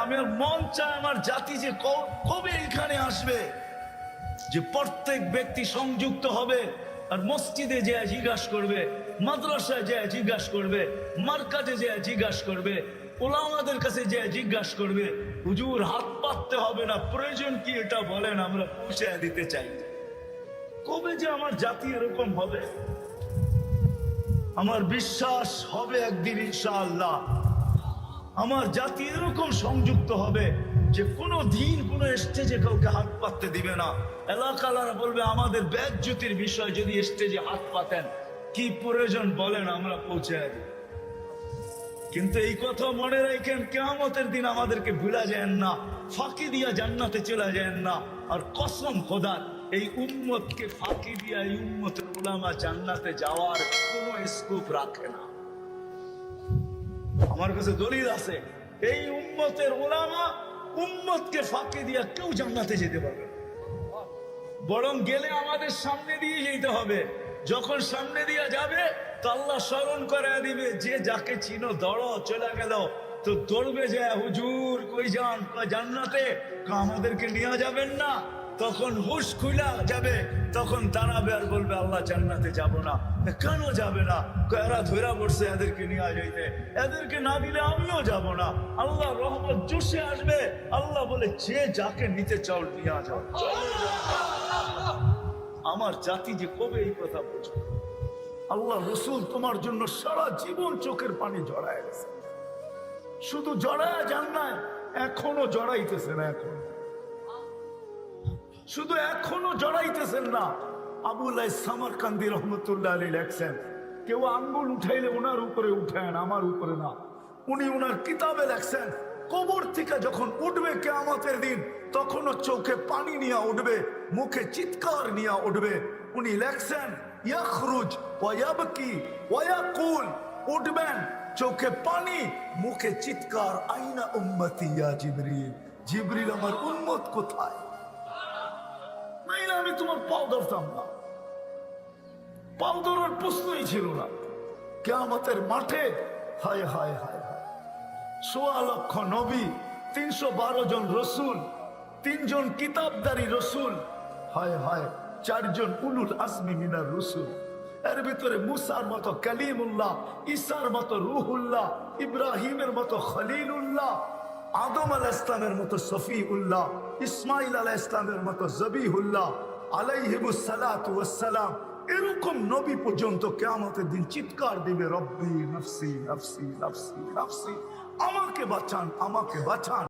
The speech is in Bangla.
আমার মন চায় আমার জাতি যে কবে এখানে আসবে, যে প্রত্যেক ব্যক্তি সংযুক্ত হবে আর মসজিদে যে জিজ্ঞাসা করবে, মাদ্রাসায় যে জিজ্ঞাসা করবে, মার্কাজে যে জিজ্ঞাসা করবে, ওলামাদের কাছে যে জিজ্ঞাসা করবে, হুজুর হাত পাততে হবে না, প্রয়োজন কি এটা বলেন, আমরা পৌঁছে দিতে চাই। কবে যে আমার জাতি এরকম হবে? আমার বিশ্বাস হবে একদিন ইনশাআল্লাহ আমার জাতি এরকম সংযুক্ত হবে যে কোনো দিন কোনো স্টেজে কাউকে হাত পাততে দিবে না। এলাকালারা বলবে আমাদের বেজ্জতির বিষয়, যদি স্টেজে হাত পাতেন কি প্রয়োজন বলেন, আমরা পৌঁছে দিই। কিন্তু এই কথা মনে রাখেন, কিয়ামতের দিন আমাদেরকে ভুলা যায় না, ফাঁকি দিয়া জান্নাতে চলে যায় না। আর কসম খোদার, এই উম্মতকে ফাঁকি দিয়া এই উম্মতের উলামা জান্নাতে যাওয়ার কোনো স্কোপ রাখে না। আমার কাছে দলিল আছে, এই উম্মতের উলামা উম্মতকে ফাঁকি দিয়া কেউ জান্নাতে যেতে পারবে না। বরং গেলে আমাদের সামনে দিয়ে যেতে হবে। যখন সামনে দিয়ে যাবে তো আল্লাহ স্মরণ করে দিবে, যে যাকে চিনো দৌড়ো, চলে গেল তো দৌড়বে যায়, হুজুর কই যান? জান্নাতে। আমাদেরকে নিয়ে যাবেন না? তখন হুশ খুলা যাবে, তখন দাঁড়াবে আর বলবে আল্লাহ জান্নাতে যাব না। কেন যাবে না? এরা ধরা পড়ছে, এদেরকে নিয়ে যাইতে, এদেরকে না দিলে আমিও যাব না। আল্লাহ রহমত জোশে আসবে, আল্লাহ বলে যে যাকে নিতে চাও নিয়ে যাও। আমার জাতি যে কবে এই কথা বুঝবে? আল্লাহ রসুল তোমার জন্য সারা জীবন চোখের পানি জড়ায় গেছে, শুধু জড়ায় যান না, এখনো জড়াইতেছেন, শুধু এখনো জড়াইতেছেন না। আবুল সামারকান্দি রহমতুল্লাহ আলাইহি লেখছেন, কেউ আঙ্গুল উঠাইলে ওনার উপরে উঠেন, আমার উপরে না। উনি ওনার কিতাবে লেখছেন, কবর থেকে যখন উঠবে কিয়ামতের দিন, তখনও চোখে পানি নিয়ে উঠবে, মুখে চিৎকার নিয়ে উঠবে। উনি লেখছেন, ইয়াখরুজ ওয়া ইয়াবকি ওয়া ইয়াকুল, উঠবেন চোখে পানি, মুখে চিৎকার, আইনা উম্মতি ইয়া জিবরিল, জিবরিল আমার উম্মত কোথায়? নাইলে আমি তোমার পাও ধরতাম না, পাও ধরার প্রশ্নই ছিল না। কিয়ামতের মাঠে হায় হায় হায় হায়, ১৬ লক্ষ নবী, ৩১২ জন রসুল, ৩ জন কিতাবদারি রসুল, হায় হায় ৪ জন উলুল আজমি মিনার রসুল। এর ভিতরে মুসার মতো কালিমুল্লাহ, ঈসার মতো রুহুল্লাহ, ইব্রাহিমের মতো খলিলুল্লাহ, আদম আলাইহিস ইসলামের মতো সফিউল্লাহ, ইসমাইল আলাইহিস ইসলামের মতো জবিহুল্লাহ আলাইহিমুস সালাতু ওয়াস সালাম, এরকম নবী পর্যন্ত কিয়ামতের দিন চিৎকার দিবে, রব্বি নফসি নফসি নফসি নফসি, আমাকে বাঁচান, আমাকে বাঁচান।